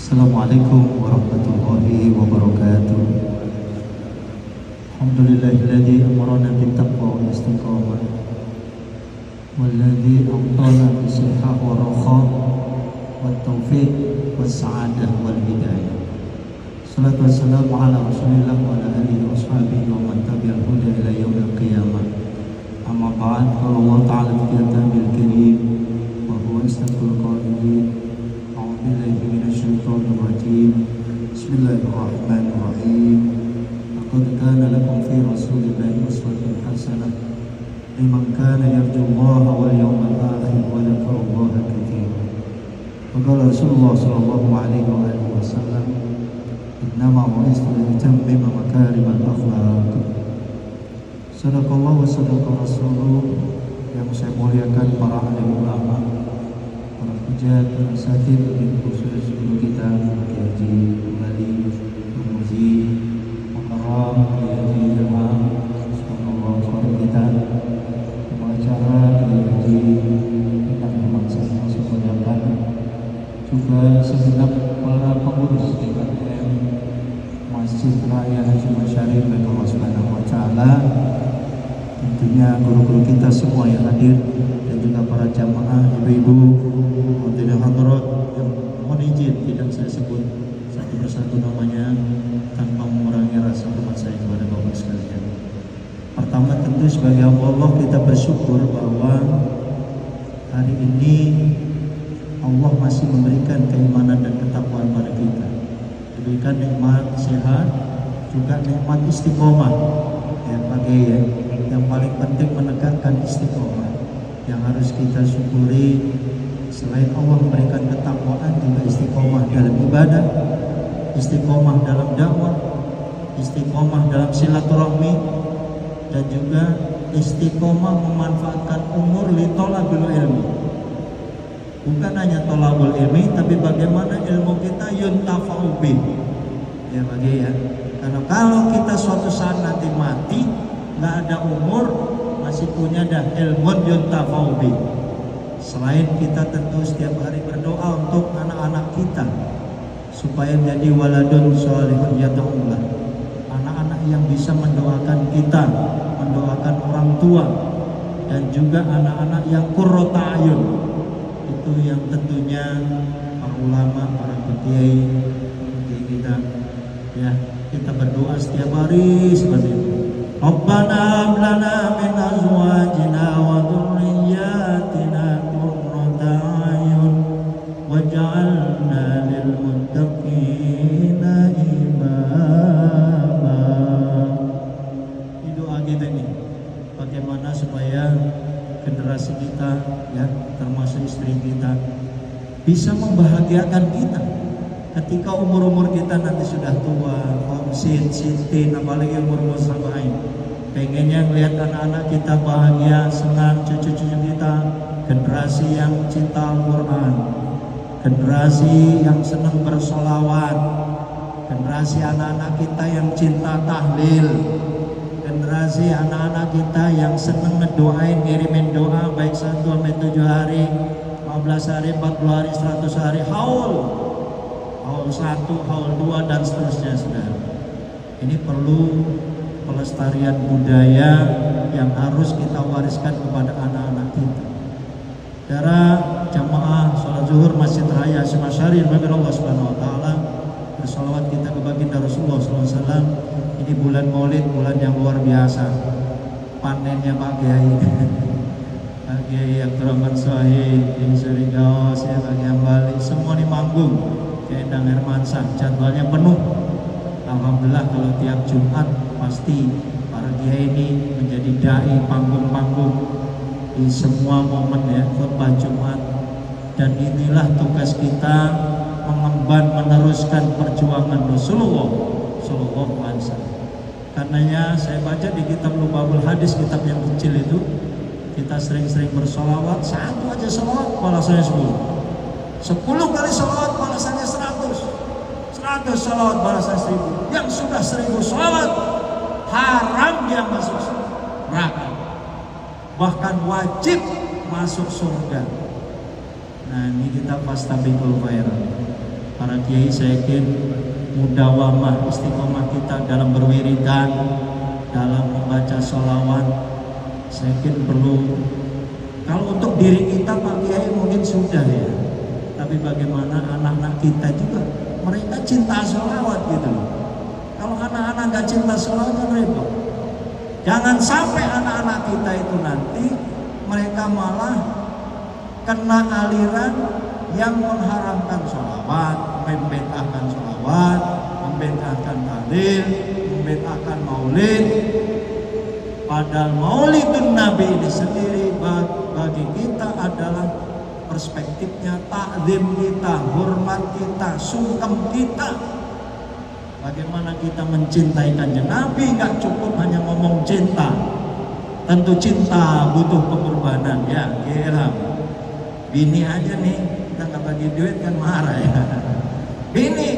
Assalamualaikum warahmatullahi wabarakatuh. Alhamdulillahilladzi amarana bittaqwa wal istiqamah walladzi a'tana bis-sihhah wa raha wat taufiq was sa'adah wal hidayah. Salatu wassalamu ala Rasulillah wa ala alihi wa sahbihi wa man tabi'al huda ila yaumil qiyamah. Amma ba'd, qala Allah ta'ala fi kitabil karim wa huwa asdaqul qailin. A'udzubillahi minasyaitonir rajim. Bismillahirrahmanirrahim. Laqad kana lakum fi rasulillahi uswatun hasanah liman kana yarjullaha wal yawmal akhir wa dzakarallaha katsiran. Wa qala Rasulullah sallallahu alaihi wa alihi wasallam, innama bu'istu litammima makarimal akhlaq. Sadaqallah wa sadaqa rasuluh. Yang saya muliakan para alim ulama, para hujat, para asatidz, khusus guru kita Kiai Haji Kembali Muzi Mukarram, Kiai Haji Jamaah Subhanallah, suara kita pengacara Kiai Haji tentang bangsa yang semuanya, juga segenap para pengurus DKM Masjid Raya Haji Masyarif Allah Subhanahu wa Ta'ala, tentunya guru-guru kita semua yang hadir, dan juga para jamaah, ibu-ibu, hadirin hadirat yang mohon izin tidak saya sebut satu persatu namanya tanpa mengurangi rasa hormat saya kepada Bapak sekalian. Pertama, tentu sebagai Allah kita bersyukur bahwa hari ini Allah masih memberikan keimanan dan ketakwaan pada kita, diberikan nikmat sehat, juga nikmat istiqomah. Yang paling penting menegakkan istiqomah yang harus kita syukuri. Selain Allah memberikan ketakwaan, juga istiqomah dalam ibadah, istiqomah dalam dakwah, istiqomah dalam silaturahmi, dan juga istiqomah memanfaatkan umur li thalabul ilmi. Bukan hanya thalabul ilmi, tapi bagaimana ilmu kita yuntafa'u bih. Karena kalau kita suatu saat nanti mati, nggak ada umur, masih punya dah ilmu yuntafa'u bih. Selain kita tentu setiap hari berdoa untuk anak-anak kita supaya menjadi waladun sholihun yad'ulah, anak-anak yang bisa mendoakan kita, mendoakan orang tua, dan juga anak-anak yang qurrata ayun. Itu yang tentunya para ulama, para kiai kita, ya, kita berdoa setiap hari seperti itu. Rabbana hab lana min azwajina wa dhurriyyatina qurrata a'yun waj'alna lil muttaqina imama. Ini doa kita ini, bagaimana supaya generasi kita, ya, termasuk istri kita, bisa membahagiakan kita ketika umur-umur kita nanti sudah tua, sintin, apalagi umur sabain. Pengennya melihat anak-anak kita bahagia, senang, cucu-cucu kita, generasi yang cinta Al-Quran, generasi yang senang bersolawat, generasi anak-anak kita yang cinta tahlil, generasi anak-anak kita yang senang ngedoain, ngirimin doa baik 1-7 hari, 15 hari, 40 hari, 100 hari, haul 1, haul 2, dan seterusnya. Saudara, ini perlu pelestarian budaya yang harus kita wariskan kepada anak-anak kita. Saudara jamaah sholat zuhur Masjid Raya Haji Masyarif bagi Allah Subhanahu wa Ta'ala, bersolawat kita ke baginda Rasulullah SAW. Ini bulan Maulid, bulan yang luar biasa. Panennya Pak Kiai Pak Kiai Abdurrahman Sohib, Insuri Gaos, ya, Pak Kiai Ambali, semua di manggung. Endang Hermansyah, jadwalnya penuh. Alhamdulillah, kalau tiap Jumat pasti para kiai ini menjadi dai panggung-panggung di semua momen, ya, khutbah Jumat. Dan inilah tugas kita, mengemban, meneruskan perjuangan Rasulullah Sallallahu Alaihi Wasallam. Karenanya saya baca di kitab Lubabul Hadis, kitab yang kecil itu, kita sering-sering bersolawat. Satu aja solawat balasannya 10 kali solawat balasannya 100 solawat balasannya 1000. Yang sudah 1000 solawat haram dia masuk neraka, bahkan wajib masuk surga. Nah, ini kita fastabiqul khairat. para kiai saya yakin mudawamah istiqomah kita dalam berwiridan, dalam membaca sholawat, saya yakin perlu. Kalau untuk diri kita Pak Kiai mungkin sudah ya, tapi bagaimana anak-anak kita juga, mereka cinta sholawat gitu loh. Kalau anak-anak gak cinta sholawat kan repot. Jangan sampai anak-anak kita itu nanti mereka malah kena aliran yang mengharamkan sholawat, membid'ahkan sholawat, membid'ahkan tahlil, membid'ahkan maulid. Padahal maulidun Nabi ini sendiri bagi kita adalah perspektifnya takzim kita, hormat kita, sungkem kita. Bagaimana kita mencintai Kanjeng Nabi, nggak cukup hanya ngomong cinta. Tentu cinta butuh pengorbanan ya, kira. Bini aja nih, kita nggak bagi duit kan marah ya. Bini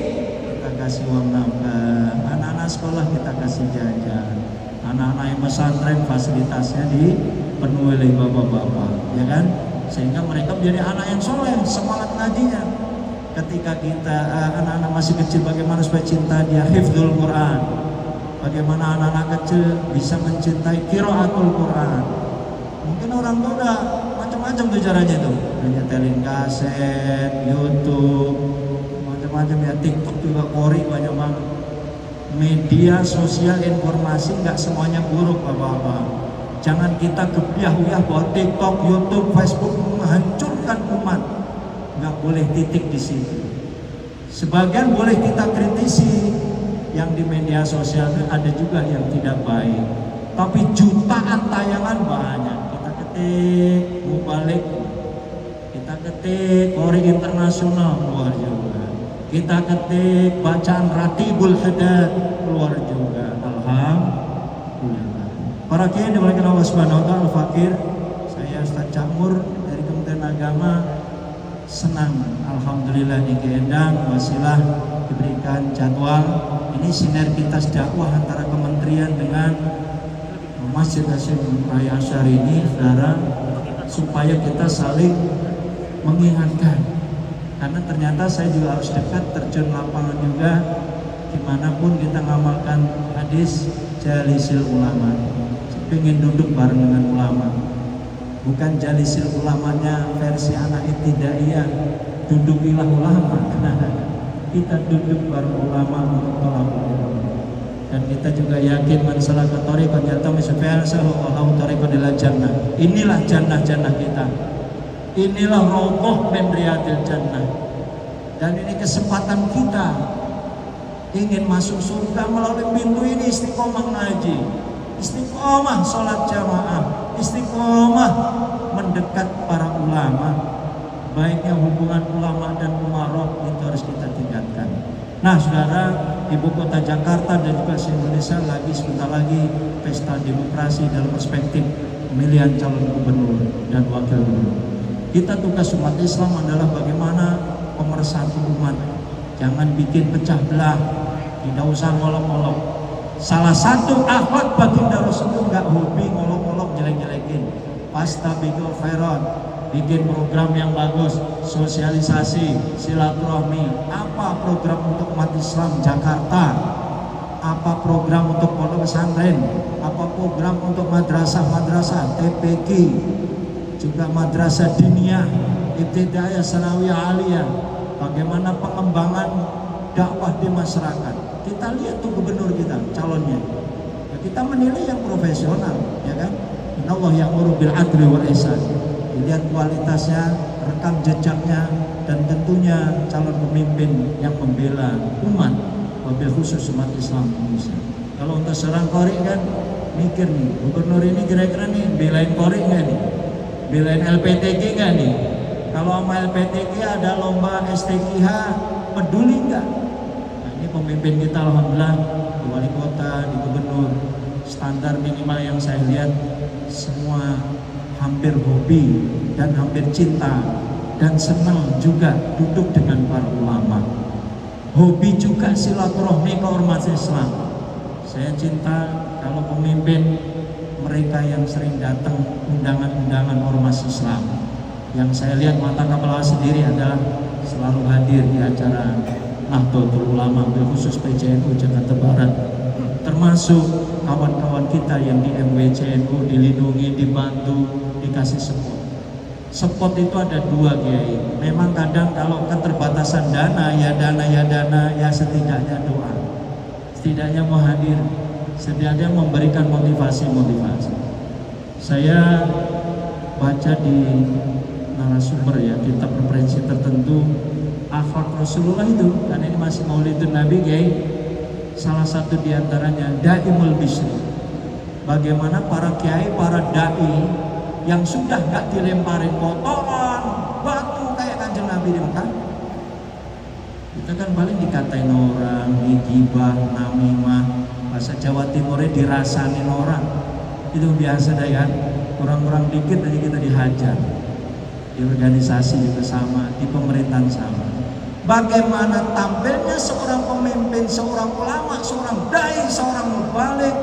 kita kasih uang nafkah, anak-anak sekolah kita kasih jajan, anak-anak yang pesantren fasilitasnya dipenuhi oleh bapak-bapak, ya kan? Sehingga mereka menjadi anak yang soleh, semangat ngajinya. Ketika kita anak-anak masih kecil, bagaimana supaya cinta dia hifdzul Quran, bagaimana anak-anak kecil bisa mencintai qiraatul Quran. Mungkin orang tua udah macam-macam tuh caranya tuh, nyetelin kaset, YouTube, macam-macam ya, TikTok juga, Kori banyak banget. Media sosial informasi nggak semuanya buruk bapak-bapak. Jangan kita gebiah-gebiah bahwa TikTok, YouTube, Facebook menghancurkan umat. Nggak boleh titik di situ. Sebagian boleh kita kritisi, yang di media sosial ada juga yang tidak baik. Tapi jutaan tayangan banyak. Kita ketik mubalik, kita ketik Kori internasional keluar juga. Kita ketik bacaan Ratibul Hadad keluar juga. Alhamdulillah. Para kiai dimuliakan Allah Subhanahu wa taala, Al-Fakir, saya Ustaz Camur dari Kementerian Agama. Senang, alhamdulillah di Endang wasilah diberikan jadwal. Ini sinergitas dakwah antara kementerian dengan Masjid Hasyim Raya Asy'ari ini, saudara, supaya kita saling mengingatkan. Karena ternyata saya juga harus dekat, terjun lapangan juga, dimanapun kita ngamalkan hadis jalisil ulama. Saya pengen duduk bareng dengan ulama. Bukan jalisil ulamanya versi anak ibtidaiyah, dudukilah ulama. Kita duduk bareng ulama untuk tolong. Dan kita juga yakin man salaka thariqan yaltamisu fihi sallallahu thariqan ila jannah. Inilah jannah-jannah kita. Inilah raudhah min riyadil jannah. Dan ini kesempatan kita ingin masuk surga melalui pintu ini, istiqomah ngaji, istiqomah sholat jamaah, istiqomah mendekat para ulama. Baiknya hubungan ulama dan umarok itu harus kita tingkatkan. Nah saudara, ibu kota Jakarta dan juga se-Indonesia lagi sebentar lagi pesta demokrasi dalam perspektif pemilihan calon gubernur dan wakil gubernur. Kita tugas umat Islam adalah bagaimana pemersatu umat. Jangan bikin pecah belah, tidak usah ngolok-ngolok. Salah satu akhlak baginda Rasulullah, nggak hobi ngolok-ngolok, jelek-jelekin. Fastabiqul khairat, bikin program yang bagus, sosialisasi, silaturahmi. Apa program untuk umat Islam Jakarta? Apa program untuk pondok pesantren? Apa program untuk madrasah-madrasah, TPQ, juga madrasah diniyah, ibtidaiyah, sanawiyah, aliyah? Bagaimana pengembangan dakwah di masyarakat? Kita lihat tuh gubernur kita, calonnya. Ya, kita menilai yang profesional, ya kan? Innallaha ya'muru bil 'adli wal ihsan. Dilihat kualitasnya, rekam jejaknya, dan tentunya calon pemimpin yang membela umat, wabil khusus umat Islam Indonesia. Kalau untuk seorang Kori kan mikir nih, gubernur ini kira-kira nih belain Kori nggak nih, belain LPTG nggak nih? Kalau sama LPTG ada lomba STQH, peduli nggak? Nah, ini pemimpin kita alhamdulillah, di wali kota, di gubernur, standar minimal yang saya lihat semua hampir hobi dan hampir cinta dan senang juga duduk dengan para ulama. Hobi juga silaturahmi ke ormas Islam. Saya cinta kalau pemimpin mereka yang sering datang undangan-undangan ormas Islam. Yang saya lihat mata kepala sendiri adalah selalu hadir hadir di acara Nahdlatul Ulama, khusus PCNU Jakarta Barat, termasuk kawan-kawan kita yang di MWCNU dilindungi, dibantu, dikasih support. Support itu ada dua, Kiai. Memang kadang kalau keterbatasan dana, ya setidaknya doa, setidaknya mau hadir, setidaknya memberikan motivasi. Saya baca di narasumber ya, kitab referensi tertentu akhlak Rasulullah itu, karena ini masih Maulidun Nabi, Kiai. Salah satu diantaranya Daimul Bisri. Bagaimana para kiai, para dai yang sudah gak dilemparin kotoran, batu kayak Kanjeng Nabi di Mekah, kita kan paling dikatain orang, digibah, namimah, bahasa Jawa Timurnya dirasanin orang. Itu biasa dah kan. Kurang-kurang dikit aja kita dihajar. Di organisasi juga sama, di pemerintahan sama. Bagaimana tampilnya seorang pemimpin, seorang ulama, seorang dai, seorang mubalik,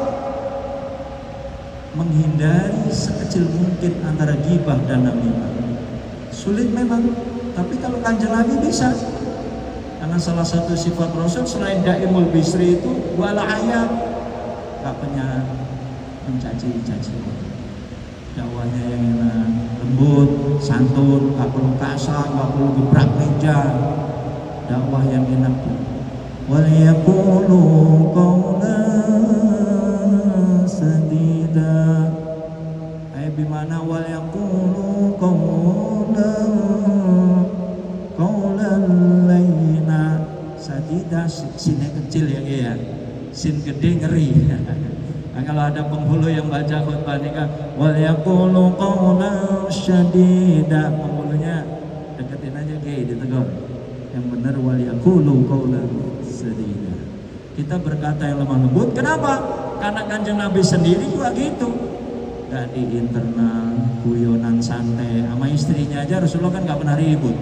menghindari sekecil mungkin antara gibah dan namimah. Sulit memang, tapi kalau Kanjeng Nabi bisa. Karena salah satu sifat Rasul selain Daimul Bisri itu wala ayat, gak punya mencaci-caci. Dakwahnya yang enak, lembut, santun, gak perlu kasar, gak perlu gebrak meja. Dakwah yang enak. Wal yaqulu qawlan sadida. Bimana wal yaqulu qawlan layyina sadida. Sinnya kecil ya, sin gede ngeri. Nah, kalau ada penghulu yang baca khutbah nikah, wal yaqulu qawlan syadida, penghulunya deketin aja ditegur. Yang benar wal yaqulu qawlan sadida. Kita berkata yang lemah lembut. Kenapa? Karena Kanjeng Nabi sendiri juga gitu. Gak di internal, guyonan santai. Sama istrinya aja Rasulullah kan gak pernah ribut.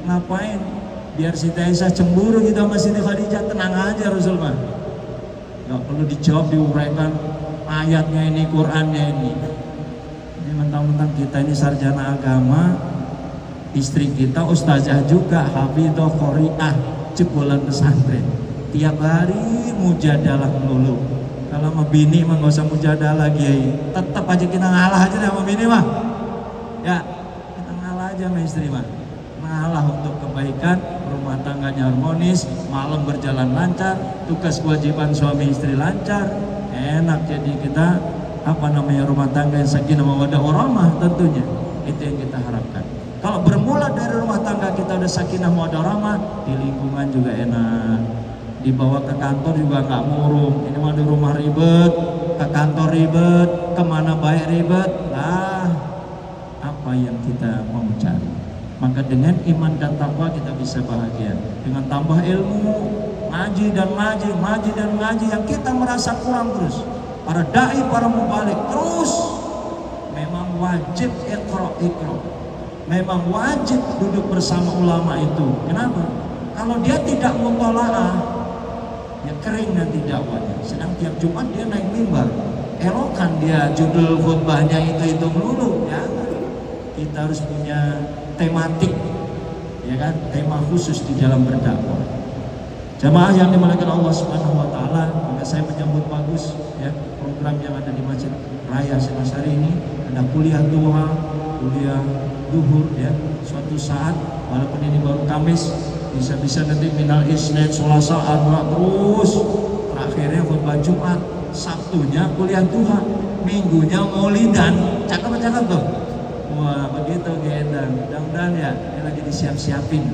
Ngapain? Biar Siti Aisyah cemburu gitu sama Siti Khadijah, tenang aja Rasulullah. Gak perlu dijawab, diuraikan ayatnya ini, Qurannya ini. Ini mentang-mentang kita ini sarjana agama, istri kita ustazah juga, hafidhah, qori'ah, jebolan pesantren. Tiap hari mujadalah melulu. Kalau sama bini mah gak usah mujadalah, Kiai. Tetap aja kita ngalah aja sama bini mah. Ya, kita ngalah aja sama istri mah. Ngalah untuk kebaikan, rumah tangganya harmonis, malam berjalan lancar, tugas kewajiban suami istri lancar, enak. Jadi kita rumah tangga yang sakinah mawaddah warahmah tentunya. Itu yang kita harapkan. Kalau bermula dari rumah tangga kita udah sakinah mawaddah warahmah, di lingkungan juga enak. Dibawa ke kantor juga nggak murung. Ini mah di rumah ribet, ke kantor ribet, kemana baik ribet. Apa yang kita mau cari? Maka dengan iman dan takwa kita bisa bahagia. Dengan tambah ilmu, ngaji dan ngaji yang kita merasa kurang terus. Para dai, para mubalik terus. Memang wajib iqra. Memang wajib duduk bersama ulama itu. Kenapa? Kalau dia tidak mutalaah, ya kering nanti dakwanya. Sedang tiap Jumat dia naik mimbar, elokan dia judul khutbahnya itu melulu. Ya, kita harus punya tematik, ya kan, tema khusus di dalam berdakwah. Jamaah yang dimuliakan Allah Subhanahu wa taala, maka saya menyambut bagus ya program yang ada di Masjid Raya Singasari ini. Ada kuliah duha, kuliah duhur ya. Suatu saat walaupun ini baru Kamis, bisa-bisa nanti minal Isnin, Selasa, Ahad terus. Terakhirnya khutbah Jumat, Sabtunya kuliah duha, Minggunya Maulidan. Cakep tuh. Wah, begitu gendang. Mudah-mudahan ya, ini lagi disiap-siapin.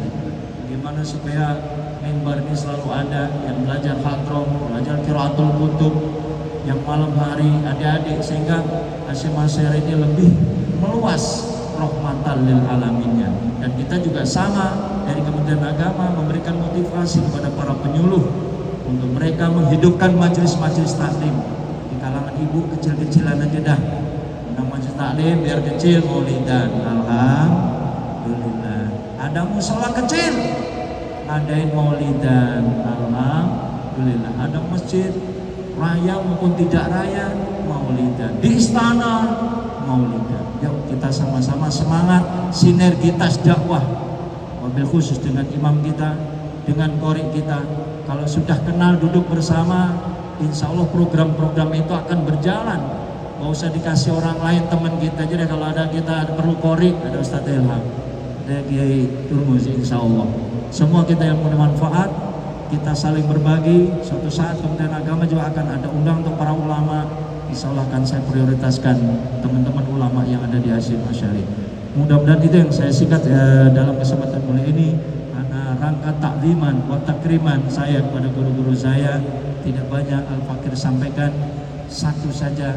Bagaimana supaya mimbar ini selalu ada yang belajar hadroh, belajar qiraatul kutub, yang malam hari adik-adik, sehingga Hasyim Asy'ari ini lebih meluas rahmatan lil alaminnya. Dan kita juga sama dari Kementerian Agama memberikan motivasi kepada para penyuluh untuk mereka menghidupkan majelis-majelis taklim di kalangan ibu kecil-kecilan aja dah. Majelis taklim biar kecil, maulidan, alhamdulillah. Ada musola kecil, adain maulidan, alhamdulillah. Ada masjid raya maupun tidak raya, maulidan. Di istana, maulidan. Yuk kita sama-sama semangat sinergitas dakwah. wabil khusus dengan imam kita, dengan qori kita. Kalau sudah kenal duduk bersama, insya Allah program-program itu akan berjalan. Gak usah dikasih orang lain, teman kita aja deh. Kalau ada kita perlu qori, ada Ustadz Ilham, ada Kiai Turmus, insya Allah. Semua kita yang punya manfaat, kita saling berbagi. Suatu saat Kementerian Agama juga akan ada undang untuk para ulama. Insya Allah akan saya prioritaskan teman-teman ulama yang ada di Hashim Asy'ari. Mudah-mudahan itu yang saya singkat dalam kesempatan mulia ini. Karena rangka takliman wa takriman saya kepada guru-guru saya tidak banyak. Al-Fakir sampaikan satu saja,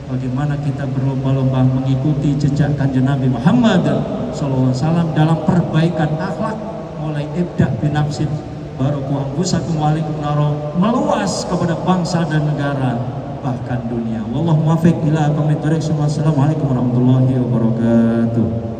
bagaimana kita berlomba-lomba mengikuti jejak Kanjeng Nabi Muhammad SAW dalam perbaikan akhlak, mulai ibda binafsin baruku anfusakum walikum naro, meluas kepada bangsa dan negara bahkan dunia. Wallahu muwaffiq ila aqwamit thoriq. Wassalamualaikum warahmatullahi wabarakatuh.